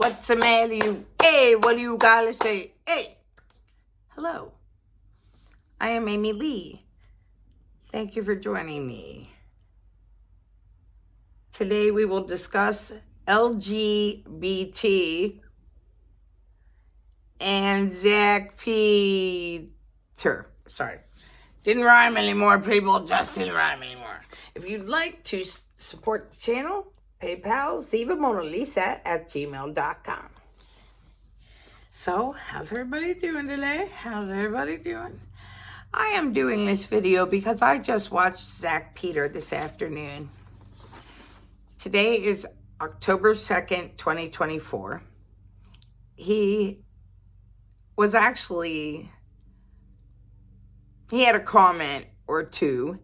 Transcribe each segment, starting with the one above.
what's the matter you? Hey, what do you gotta say? Hey, hello. I am Amy Lee. Thank you for joining me. Today we will discuss LGBT and Zack Peter. Sorry. Didn't rhyme anymore, people. Just didn't rhyme anymore. If you'd like to support the channel, PayPal, zivamonalisa at gmail.com. So, how's everybody doing today? How's everybody doing? I am doing this video because I just watched Zack Peter this afternoon. Today is October 2nd, 2024. He had a comment or two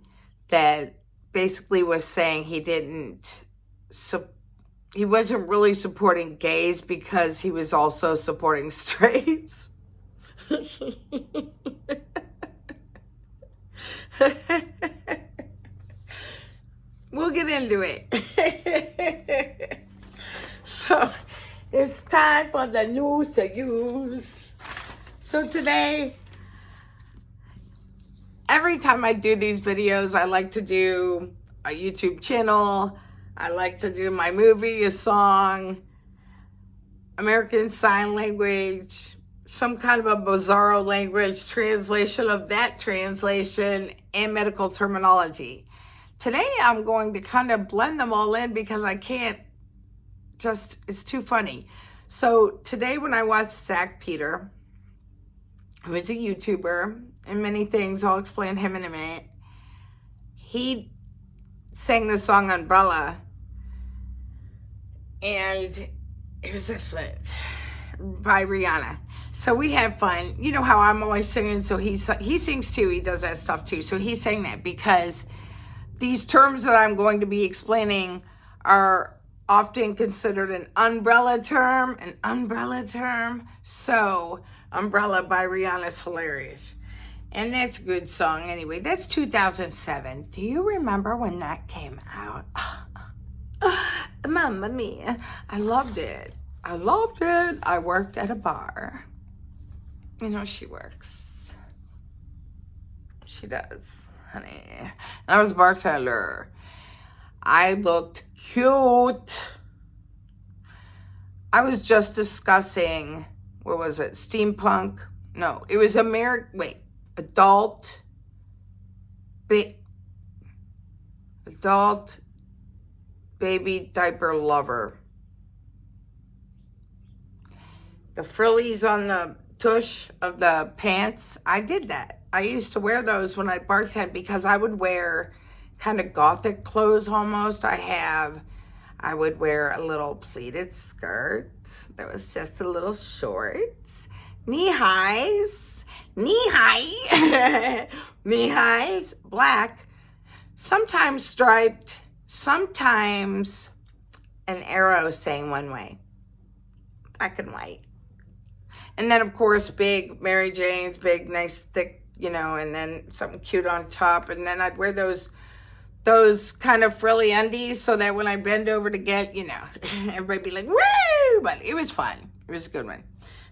that basically was saying he wasn't really supporting gays because he was also supporting straights. We'll get into it. So, it's time for the news to use. So today, every time I do these videos, I like to do a YouTube channel. I like to do my movie, a song, American Sign Language, some kind of a bizarro language, translation of that translation, and medical terminology. Today, I'm going to kind of blend them all in because I can't it's too funny. So today when I watched Zack Peter, who is a YouTuber and many things, I'll explain him in a minute, he sang the song Umbrella, and it was excellent, by Rihanna. So we have fun. You know how I'm always singing, so he sings too. He does that stuff too. So he sang that because these terms that I'm going to be explaining are often considered an umbrella term. So Umbrella by Rihanna is hilarious. And that's a good song anyway. That's 2007. Do you remember when that came out? Mamma mia. I loved it. I worked at a bar. You know, she works. She does, honey. I was a bartender. I looked cute. I was just discussing, what was it? Steampunk? No, it was adult baby diaper lover. The frillies on the tush of the pants, I did that. I used to wear those when I bartend because I would wear kind of gothic clothes almost. I would wear a little pleated skirt that was just a little short. Knee highs, black, sometimes striped, sometimes an arrow saying one way, black and white. And then, of course, big Mary Janes, big, nice, thick, and then something cute on top. And then I'd wear those kind of frilly undies so that when I bend over to get, everybody'd be like, woo! But it was fun. It was a good one.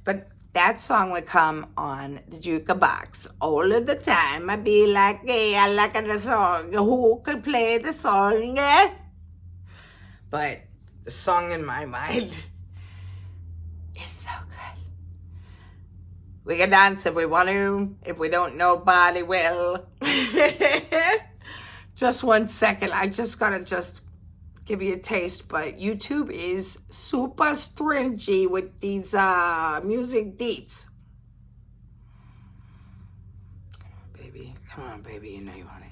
But that song would come on the jukebox all of the time. I'd be like, hey, I like the song. Who could play the song? But the song in my mind is so good. We can dance if we want to. If we don't, nobody will. Just 1 second. I just gotta give you a taste. But YouTube is super stringy with these music deets. Come on, baby. You know you want it.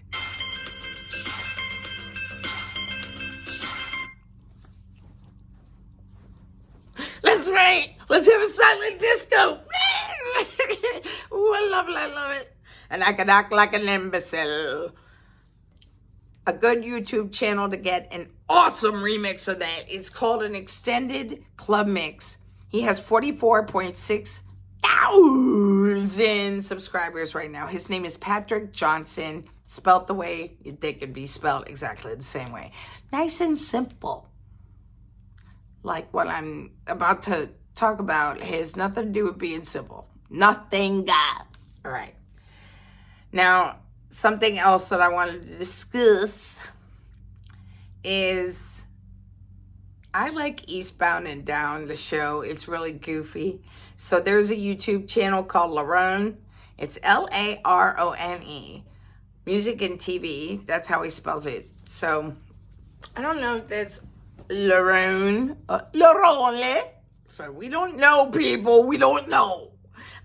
That's right. Let's have a silent disco. Ooh, I love it. And I can act like an imbecile. A good YouTube channel to get an awesome remix of that. It's called an extended club mix. He has 44.6 thousand subscribers right now. His name is Patrick Johnson, spelt the way you'd think it'd be spelled, exactly the same way. Nice and simple. like what I'm about to talk about has nothing to do with being simple. Nothing, God. All right. Now, something else that I wanted to discuss is I like Eastbound and Down, the show. It's really goofy. So there's a YouTube channel called Larone. It's Larone. Music and TV. That's how he spells it. So I don't know if that's Larone. Larone. So we don't know, people. We don't know.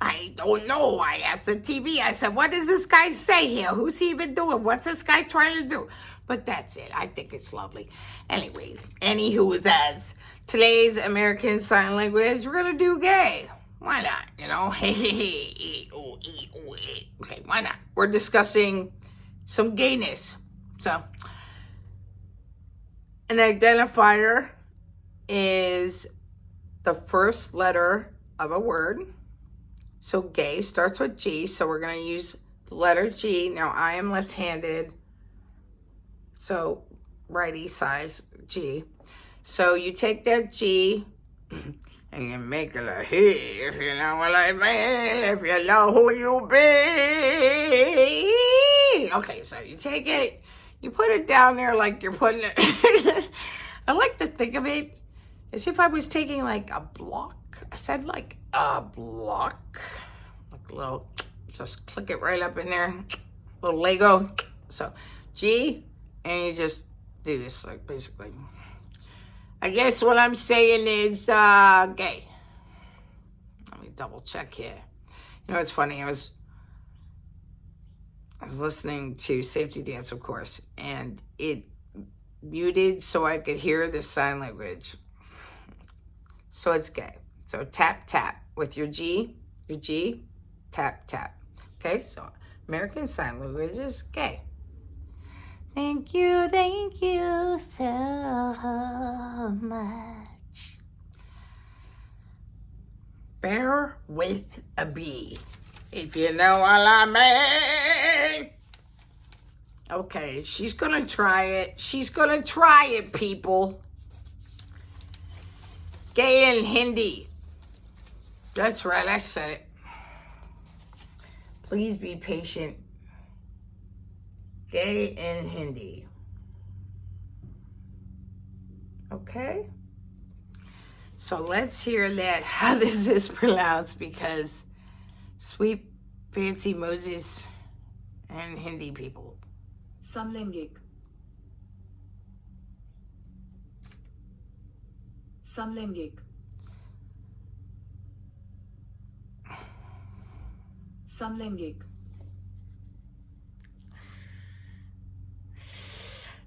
I don't know. I asked the TV. I said, what does this guy say here? Who's he even doing? What's this guy trying to do? But that's it. I think it's lovely. Anyway, anywho says, today's American Sign Language, we're going to do gay. Why not? You know? Okay, why not? We're discussing some gayness. So, an identifier is the first letter of a word. So gay starts with G, so we're going to use the letter G. Now, I am left-handed, so righty size G. So you take that G and you make it a he, if you know what I mean, if you know who you be. Okay, so you take it, you put it down there like you're putting it. I like to think of it as if I was taking like a block. I said like a block, like a little, just click it right up in there, little Lego. So G, and you just do this, like, basically. I guess what I'm saying is gay. Let me double check here. You know, it's funny. I was listening to Safety Dance, of course, and it muted so I could hear the sign language. So it's gay. So tap, tap with your G, tap, tap. Okay, so American Sign Language is gay. Thank you so much. Bear with a bee, if you know what I mean. Okay, she's gonna try it. She's gonna try it, people. Gay in Hindi. That's right, I said it. Please be patient. Gay in Hindi. Okay? So let's hear that, how this is pronounced, because sweet, fancy Moses and Hindi people. Samalaingik. Samalaingik. Samalaingik.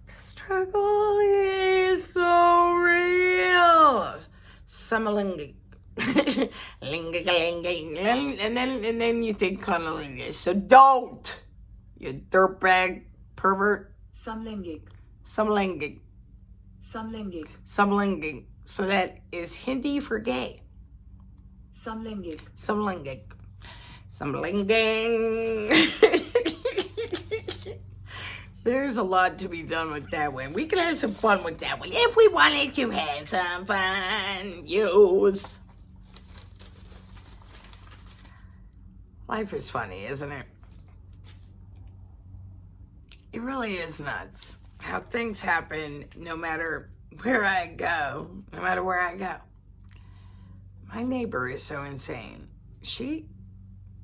The struggle is so real. Samalaingik. And then you think cunnilingus. So don't, you dirtbag pervert. Samalaingik. Samalaingik. Samalaingik. Samalaingik. So that is Hindi for gay. Samalaingik. Samalaingik. Samalaingik. There's a lot to be done with that one. We can have some fun with that one. If we wanted to have some fun. Use. Life is funny, isn't it? It really is nuts how things happen no matter where I go. No matter where I go. My neighbor is so insane. She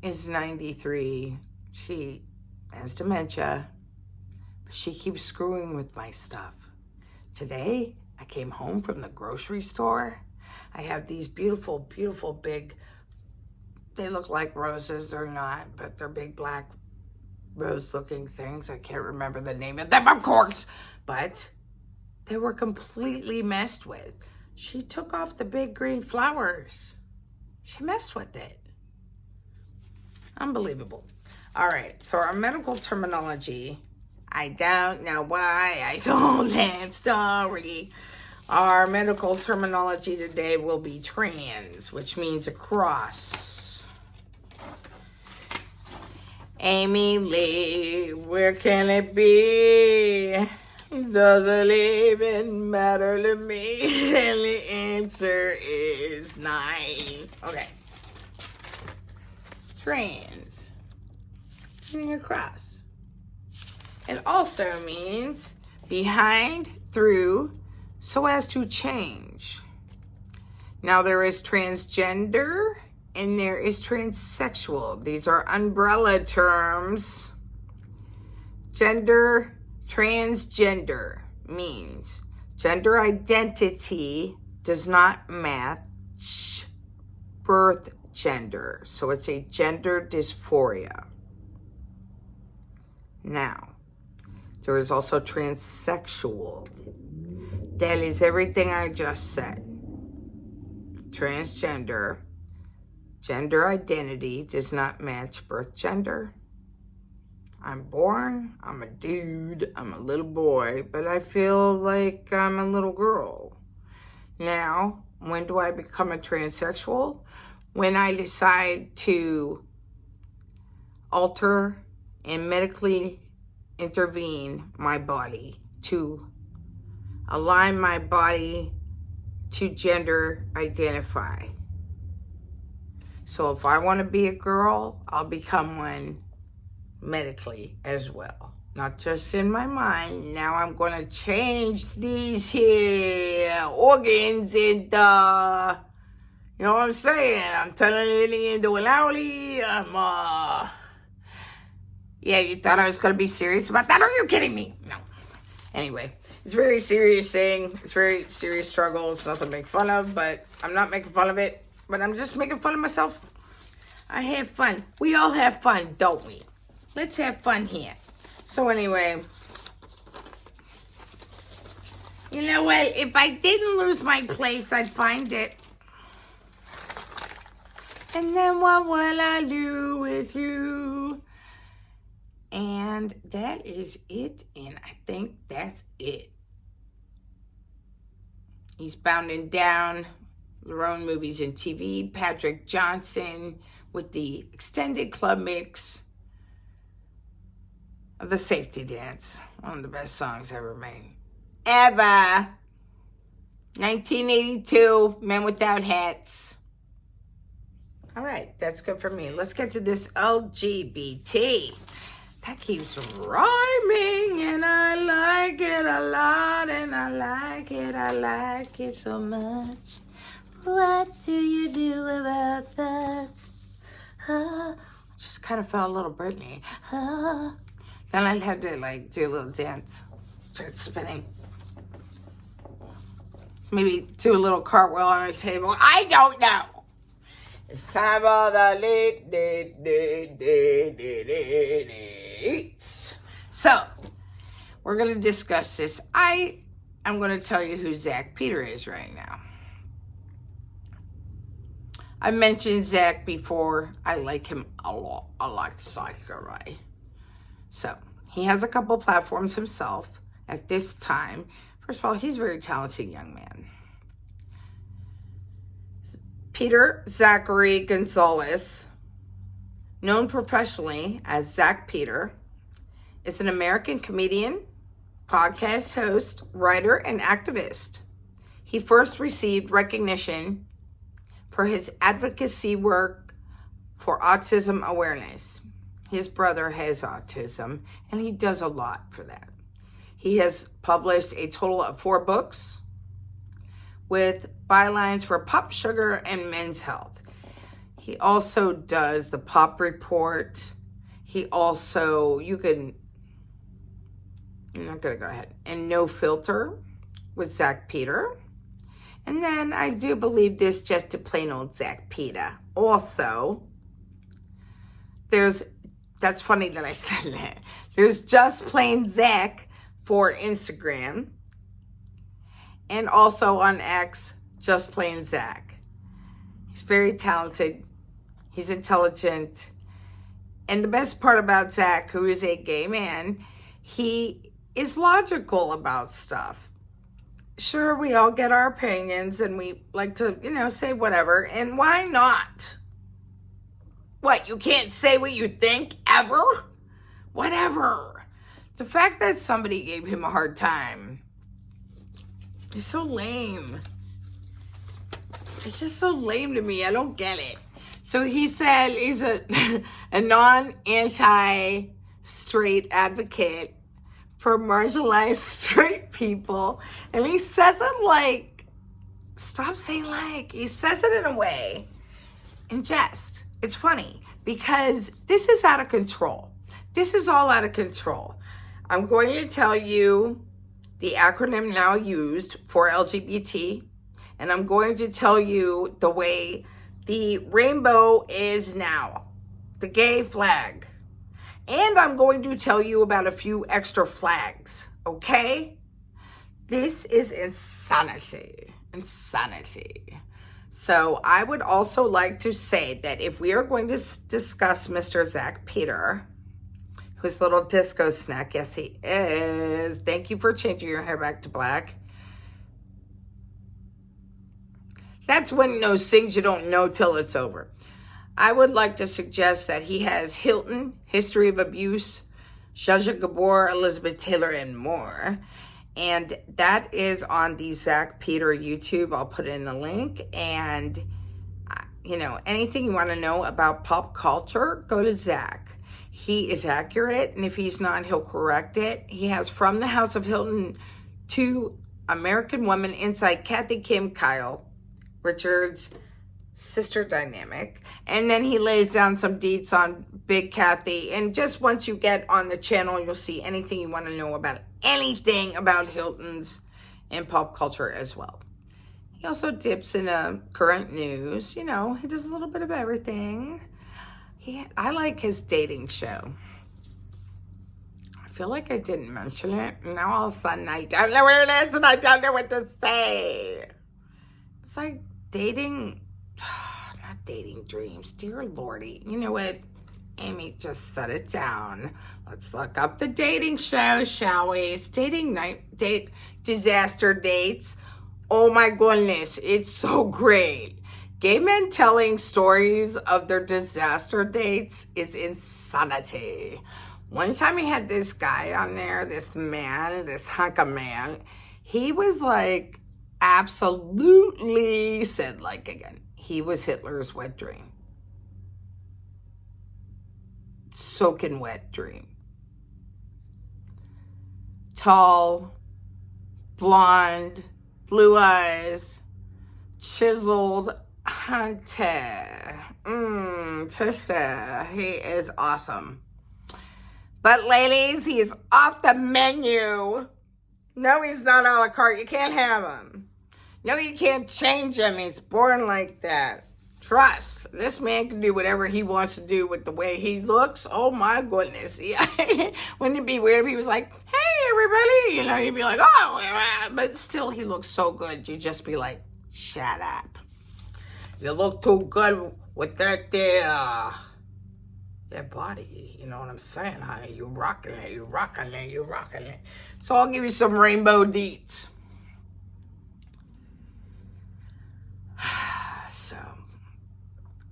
is 93. She has dementia. But she keeps screwing with my stuff. Today, I came home from the grocery store. I have these beautiful, beautiful big, they look like roses. They're not, but they're big black rose-looking things. I can't remember the name of them, of course. But they were completely messed with. She took off the big green flowers. She messed with it. Unbelievable. All right, so our medical terminology, I don't know why I told that story. Our medical terminology today will be trans, which means across. Amy Lee, where can it be? Doesn't even matter to me. And the answer is 9. Okay. Trans. Meaning across. It also means behind, through, so as to change. Now there is transgender and there is transsexual. These are umbrella terms. Gender, transgender means gender identity does not match birth gender. So it's a gender dysphoria. Now, there is also transsexual. That is everything I just said. Transgender, gender identity does not match birth gender. I'm born, I'm a dude, I'm a little boy, but I feel like I'm a little girl. Now, when do I become a transsexual? When I decide to alter and medically intervene my body to align my body to gender identify. So if I want to be a girl, I'll become one medically as well. Not just in my mind. Now I'm going to change these here organs and you know what I'm saying? I'm turning it into an owlie. Yeah, you thought I was going to be serious about that? Are you kidding me? No. Anyway, it's a very serious thing. It's a very serious struggle. It's nothing to make fun of, but I'm not making fun of it. But I'm just making fun of myself. I have fun. We all have fun, don't we? Let's have fun here. So anyway, you know what? If I didn't lose my place, I'd find it. And then what will I do with you? And that is it. And I think that's it. Eastbound and Down. Larone Movies and TV. Patrick Johnson with the extended club mix of The Safety Dance. One of the best songs ever made. Ever. 1982. Men Without Hats. All right, that's good for me. Let's get to this LGBT. That keeps rhyming, and I like it a lot, and I like it so much. What do you do about that? Just kind of felt a little Britney. Then I'd have to do a little dance. Start spinning. Maybe do a little cartwheel on a table. I don't know. It's time for the late. So, we're going to discuss this. I am going to tell you who Zack Peter is right now. I mentioned Zack before. I like him a lot. I like Zachary. So, he has a couple platforms himself at this time. First of all, he's a very talented young man. Peter Zachary Gonzalez, known professionally as Zack Peter, is an American comedian, podcast host, writer, and activist. He first received recognition for his advocacy work for autism awareness. His brother has autism, and he does a lot for that. He has published a total of 4 books with bylines for Pop Sugar and Men's Health. He also does the Pop Report. He also, I'm not going to go ahead, and No Filter with Zack Peter. And then I do believe there's just a plain old Zack Peter. Also, that's funny that I said that. There's just plain Zack for Instagram. And also on X, just plain Zack. He's very talented. He's intelligent. And the best part about Zack, who is a gay man, he is logical about stuff. Sure, we all get our opinions and we like to, say whatever. And why not? What, you can't say what you think ever? Whatever. The fact that somebody gave him a hard time is so lame. It's just so lame to me. I don't get it. So he said he's a non-anti-straight advocate for marginalized straight people. And he says it like, stop saying like. He says it in a way, in jest. It's funny because this is out of control. This is all out of control. I'm going to tell you the acronym now used for LGBT, and I'm going to tell you the way the rainbow is now, the gay flag. And I'm going to tell you about a few extra flags, okay? This is insanity. Insanity. So I would also like to say that if we are going to discuss Mr. Zack Peter, who's a little disco snack, yes he is. Thank you for changing your hair back to black. That's one of those things you don't know till it's over. I would like to suggest that he has Hilton, History of Abuse, Zsa Zsa Gabor, Elizabeth Taylor, and more. And that is on the Zack Peter YouTube. I'll put in the link. And, you know, anything you want to know about pop culture, go to Zack. He is accurate, and if he's not, he'll correct it. He has From the House of Hilton to American Woman Inside Kathy Kim Kyle Richards' sister dynamic. And then he lays down some deets on Big Kathy. And just once you get on the channel, you'll see anything you want to know about anything about Hilton's and pop culture as well. He also dips in current news. You know, he does a little bit of everything. I like his dating show. I feel like I didn't mention it. Now all of a sudden I don't know where it is and I don't know what to say. It's like dating, not dating dreams. Dear Lordy. You know what? Amy, just set it down. Let's look up the dating show, shall we? It's disaster dates. Oh my goodness. It's so great. Gay men telling stories of their disaster dates is insanity. One time he had this guy on there, this man, this hunk of man. He was like, absolutely said like again. He was Hitler's wet dream. Soaking wet dream. Tall, blonde, blue eyes, chiseled hunter. Trisha, he is awesome. But ladies, he is off the menu. No, he's not a la carte. You can't have him. No, you can't change him. He's born like that. Trust. This man can do whatever he wants to do with the way he looks. Oh my goodness. Yeah. Wouldn't it be weird if he was like, hey everybody? You know, you'd be like, oh, but still he looks so good. You'd just be like, shut up. You look too good with that body. You know what I'm saying, honey? You rocking it, you rocking it, you rocking it. So I'll give you some rainbow deets. So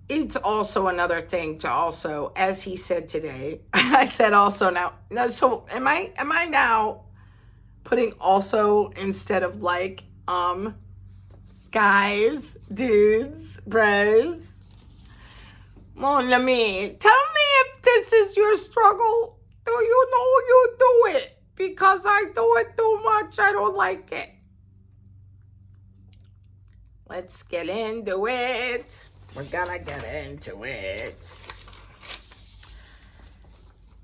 it's also another thing to also, as he said today, I said also now. No, so am I now putting also instead of like guys, dudes, bros? Mon ami, tell me if this is your struggle. Do you know you do it? Because I do it too much. I don't like it. Let's get into it. We're gonna get into it.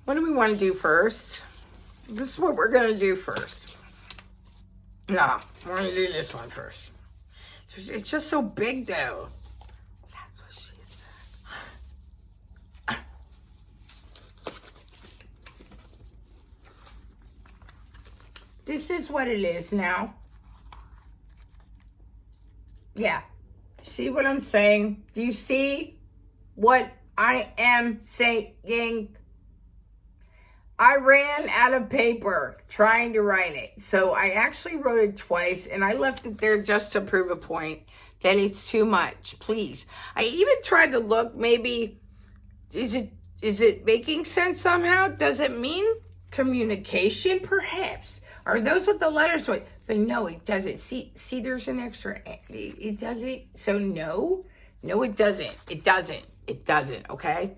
What do we want to do first? This is what we're gonna do first. No, we're gonna do this one first. It's just so big though. That's what she said. This is what it is now. Yeah. See what I'm saying? Do you see what I am saying? I ran out of paper trying to write it. So I actually wrote it twice and I left it there just to prove a point that it's too much. Please. I even tried to look, maybe, is it making sense somehow? Does it mean Communication, perhaps. Are those what the letters would? But no, it doesn't. See, there's an extra. It doesn't. So no, it doesn't. It doesn't. Okay.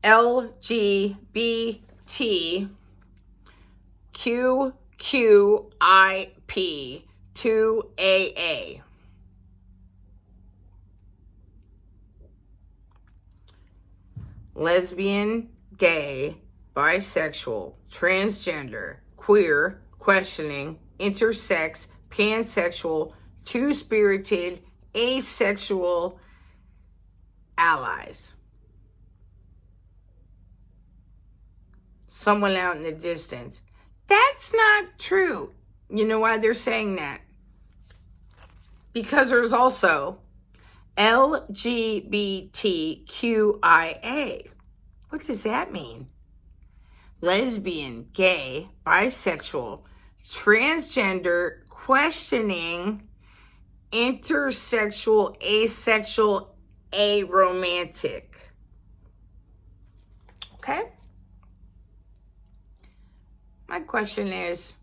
LGBTQIP2AA. Lesbian, gay, bisexual, transgender, queer, questioning, intersex, pansexual, two-spirited, asexual, allies. Someone out in the distance. That's not true. You know why they're saying that? Because there's also LGBTQIA. What does that mean? Lesbian, gay, bisexual, transgender, questioning, intersexual, asexual, aromantic. Okay? My question is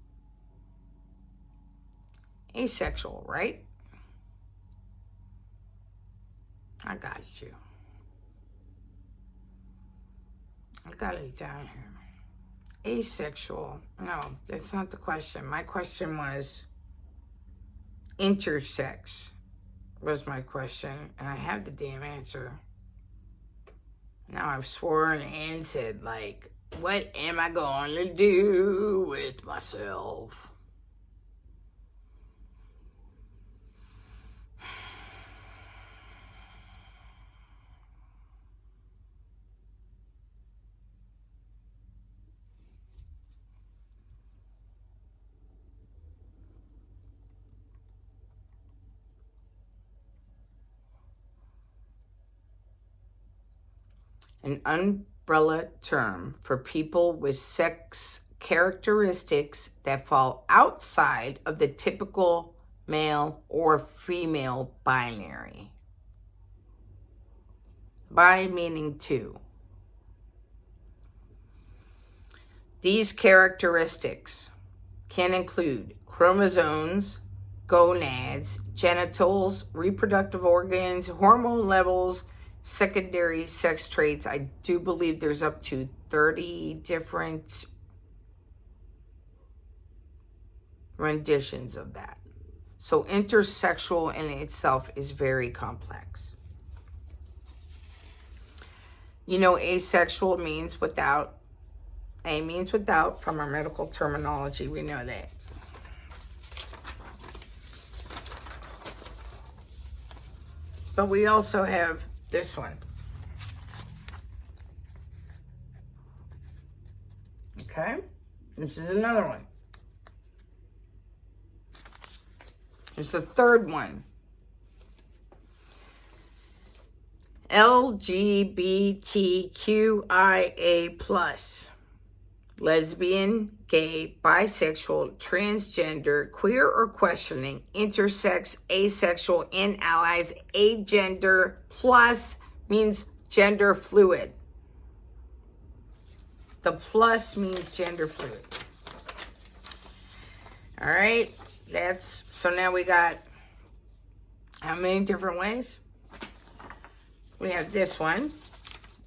asexual, right? I got you. I got it down here. Asexual. No, that's not the question. My question was intersex was my question, and I have the damn answer. Now I've sworn and said, like, what am I going to do with myself? An umbrella term for people with sex characteristics that fall outside of the typical male or female binary. Bi meaning two. These characteristics can include chromosomes, gonads, genitals, reproductive organs, hormone levels, secondary sex traits. I do believe there's up to 30 different renditions of that. So intersexual in itself is very complex. You know, asexual means without. A means without from our medical terminology. We know that. But we also have this one. Okay? This is another one. There's the third one. LGBTQIA+. Lesbian, gay, bisexual, transgender, queer or questioning, intersex, asexual, and allies. Agender plus means gender fluid. The plus means gender fluid. All right, so now we got how many different ways? We have this one.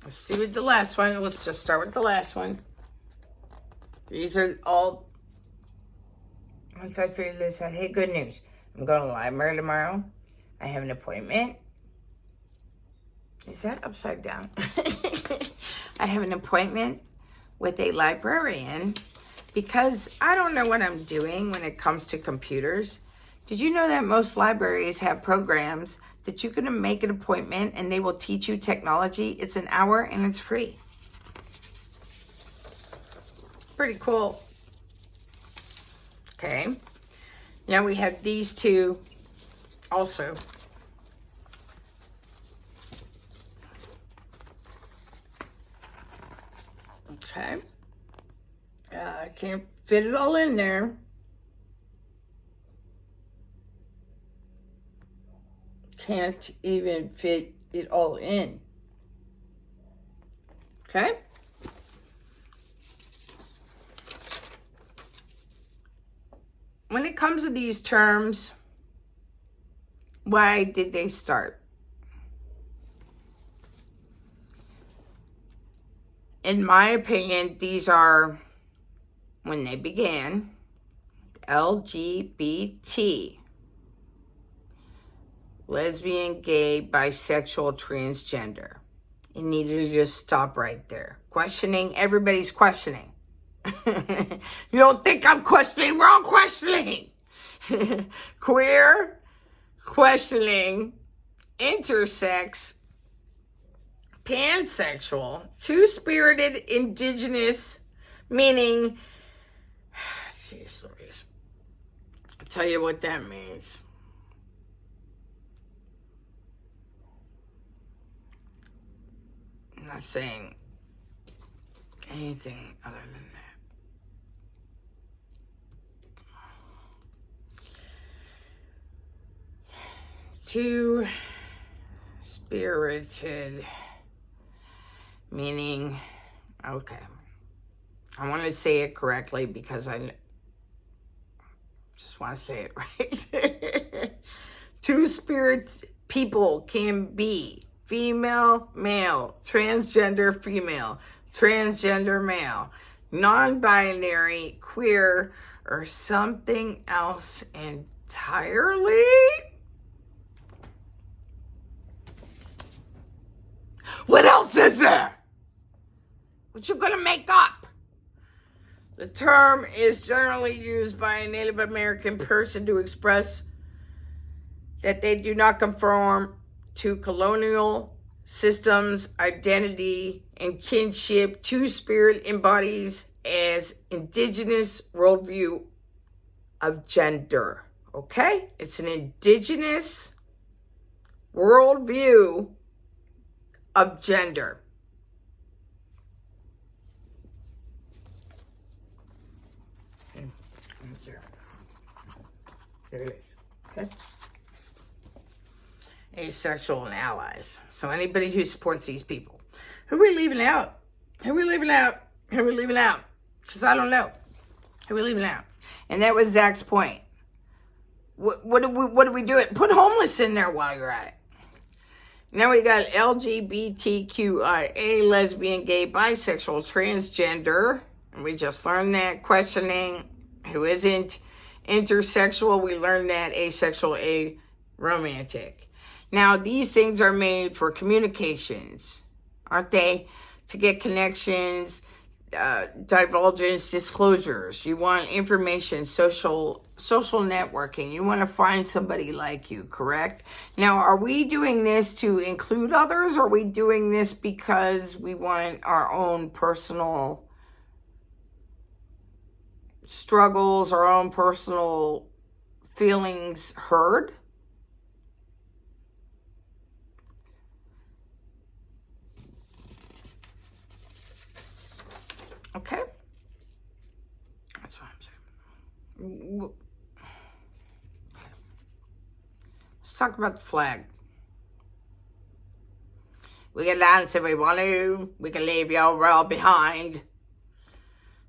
Let's do the last one. Let's just start with the last one. These are all, once I figure this out, hey, good news. I'm going to the library tomorrow. I have an appointment. Is that upside down? I have an appointment with a librarian because I don't know what I'm doing when it comes to computers. Did you know that most libraries have programs that you can make an appointment and they will teach you technology? It's an hour and it's free. Pretty cool. Okay. Now we have these two also. Okay. I can't fit it all in there. Can't even fit it all in. Okay. when it comes to these terms, why did they start? In my opinion, these are, when they began, LGBT, lesbian, gay, bisexual, transgender. You need to just stop right there. Questioning, everybody's questioning. You don't think I'm questioning? Wrong questioning. Queer, questioning, intersex, pansexual, two-spirited, indigenous, meaning, jeez Louise, I'll tell you what that means. I'm not saying anything other than that. Two-spirited, meaning, okay, I want to say it correctly because I just want to say it right. Two-spirit people can be female, male, transgender, female, transgender, male, non-binary, queer, or something else entirely. What else is there? What you gonna make up? The term is generally used by a Native American person to express that they do not conform to colonial systems, identity, and kinship. Two-spirit embodies as indigenous worldview of gender. Okay? It's an indigenous worldview of gender. There it is. Okay? Asexual and allies. So anybody who supports these people. Who are we leaving out? Who are we leaving out? Who are we leaving out? Because I don't know. Who are we leaving out? And that was Zach's point. What are we doing? Put homeless in there while you're at it. Now we got LGBTQIA, lesbian, gay, bisexual, transgender. And we just learned that. Questioning who isn't intersexual. We learned that. Asexual, aromantic. Now these things are made for communications, aren't they? To get connections, divulgence, disclosures. You want information, social networking. You want to find somebody like you, correct? Now, are we doing this to include others, or are we doing this because we want our own personal struggles, our own personal feelings heard? Okay? That's what I'm saying. Okay. Let's talk about the flag. We can dance if we want to. We can leave your world behind.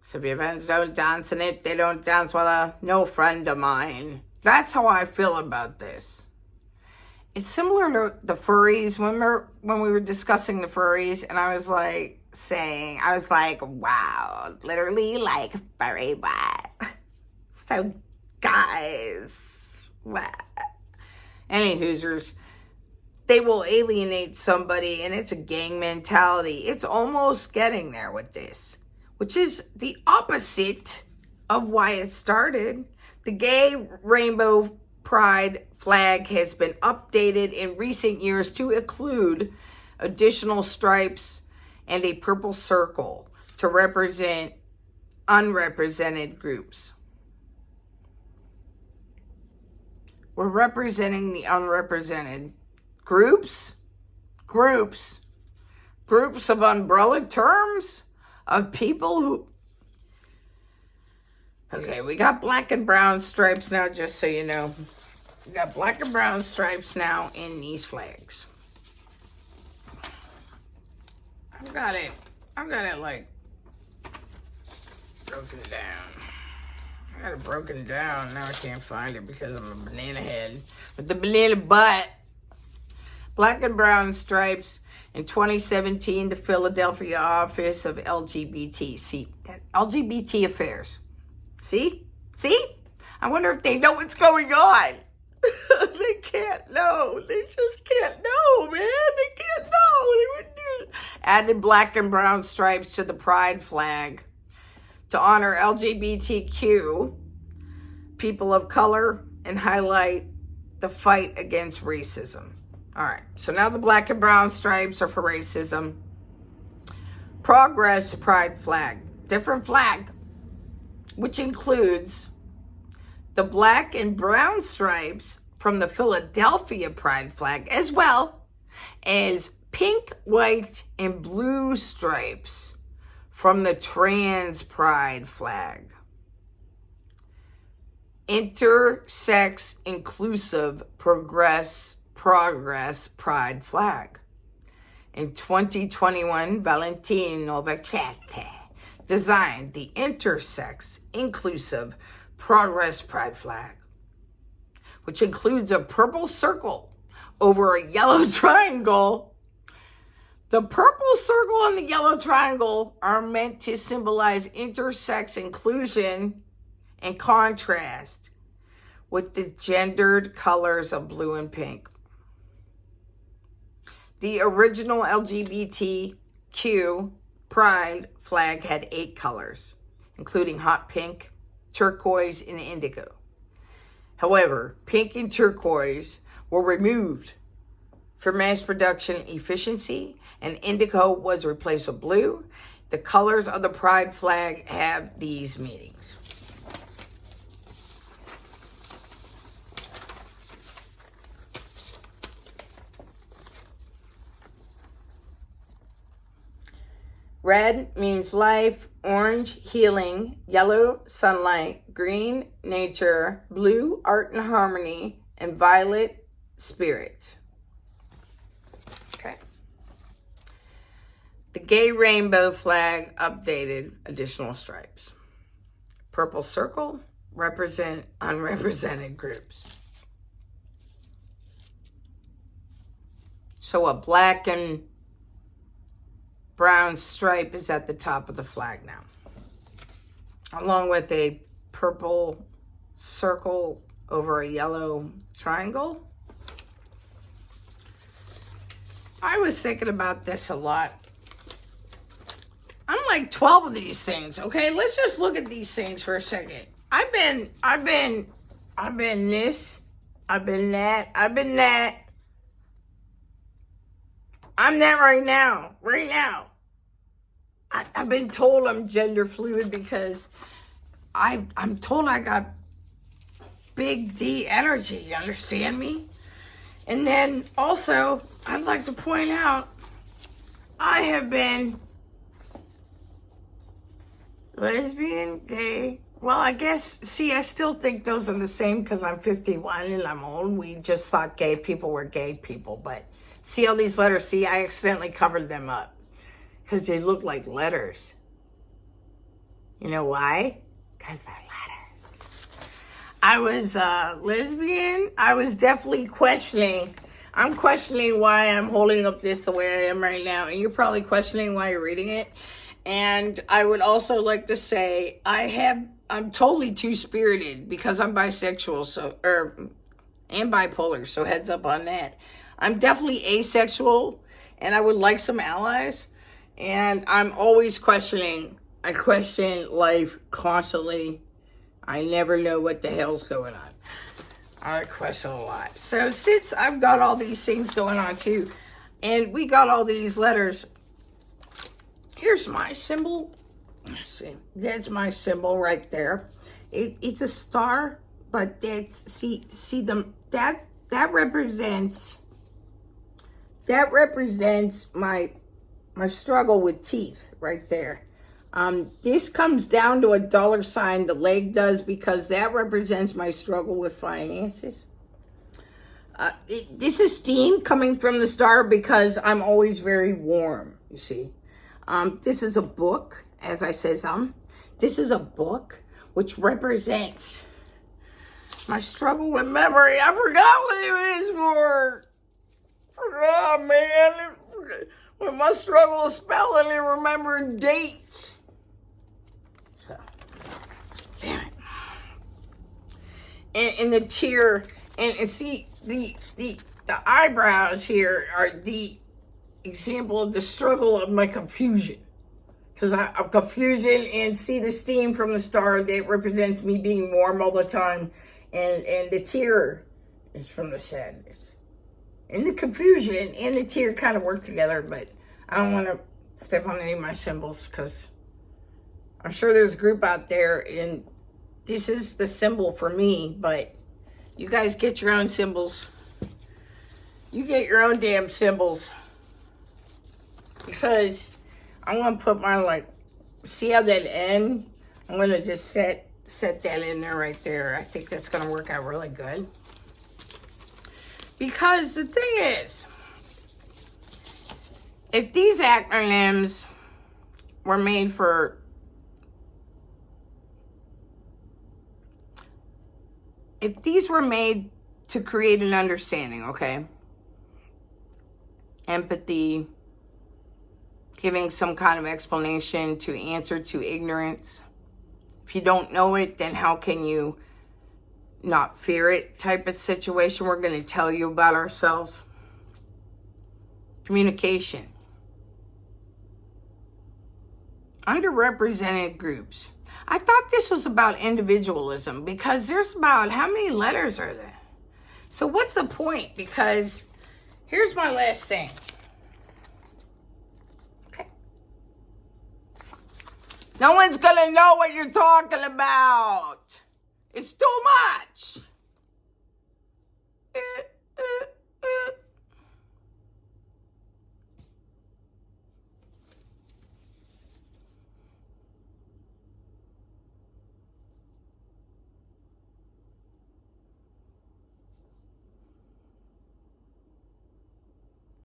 So if your friends don't dance in it, they don't dance with no friend of mine. That's how I feel about this. It's similar to the furries. When we were discussing the furries, and I was like, wow, literally like furry what? So guys, what? Any Hoosers, they will alienate somebody, and it's a gang mentality. It's almost getting there with this, which is the opposite of why it started. The gay rainbow pride flag has been updated in recent years to include additional stripes and a purple circle to represent unrepresented groups. We're representing the unrepresented groups of umbrella terms of people who... Okay, we got black and brown stripes now, just so you know. We got black and brown stripes now in these flags. I've got it like broken down. I got it broken down. Now I can't find it because I'm a banana head. With the banana butt. Black and brown stripes. In 2017, the Philadelphia office of LGBT. See, LGBT affairs. See? I wonder if they know what's going on. They can't know. They just can't know, man. They can't know. They wouldn't do it. Added black and brown stripes to the pride flag to honor LGBTQ people of color and highlight the fight against racism. All right, so now the black and brown stripes are for racism. Progress pride flag, different flag, which includes the black and brown stripes from the Philadelphia pride flag, as well as pink, white, and blue stripes from the trans pride flag. Intersex inclusive progress pride flag. In 2021, Valentino Vacchetti designed the intersex inclusive progress pride flag, which includes a purple circle over a yellow triangle. The purple circle and the yellow triangle are meant to symbolize intersex inclusion and contrast with the gendered colors of blue and pink. The original LGBTQ pride flag had 8 colors, including hot pink, turquoise, and indigo. However, pink and turquoise were removed for mass production efficiency, and indigo was replaced with blue. The colors of the pride flag have these meanings. Red means life, orange, healing, yellow, sunlight, green, nature, blue, art and harmony, and violet, spirit. Okay. The gay rainbow flag updated, additional stripes. Purple circle, represent unrepresented groups. So a black and brown stripe is at the top of the flag now, along with a purple circle over a yellow triangle. I was thinking about this a lot. I'm like 12 of these things, okay? Let's just look at these things for a second. I've been this, I've been that, I've been that. I'm that right now. I've been told I'm gender fluid because I'm told I got big D energy, you understand me? And then also, I'd like to point out, I have been lesbian, gay. Well, I guess, see, I still think those are the same because I'm 51 and I'm old. We just thought gay people were gay people, but see all these letters? See, I accidentally covered them up because they look like letters. You know why? Because they're letters. I was lesbian. I was definitely questioning. I'm questioning why I'm holding up this the way I am right now. And you're probably questioning why you're reading it. And I would also like to say I'm totally two-spirited because I'm bisexual, and bipolar, so heads up on that. I'm definitely asexual, and I would like some allies, and I'm always questioning. I question life constantly. I never know what the hell's going on. I question a lot. So since I've got all these things going on too, and we got all these letters, here's my symbol. Let's see. That's my symbol right there. It's a star, but that's see them that represents my struggle with teeth right there. This comes down to a $sign. The leg does because that represents my struggle with finances. This is steam coming from the star because I'm always very warm. You see, this is a book. As I said, this is a book which represents my struggle with memory. I forgot what it is for. Oh, man. With my struggle with spelling and remembering dates. So, damn it. And the tear, and see, the eyebrows here are the example of the struggle of my confusion. Because I'm confusion, and see the steam from the star that represents me being warm all the time. And the tear is from the sadness. And the confusion and the tear kind of work together, but I don't want to step on any of my symbols because I'm sure there's a group out there, and this is the symbol for me, but you guys get your own symbols. You get your own damn symbols. Because I'm going to put mine like, see how that N? I'm going to just set that in there right there. I think that's going to work out really good. Because the thing is, if these acronyms were made for, if these were made to create an understanding, okay? Empathy, giving some kind of explanation to answer to ignorance. If you don't know it, then how can you not fear it type of situation? We're going to tell you about ourselves. Communication. Underrepresented groups. I thought this was about individualism because there's about, how many letters are there? So what's the point? Because here's my last thing. Okay. No one's going to know what you're talking about. It's too much.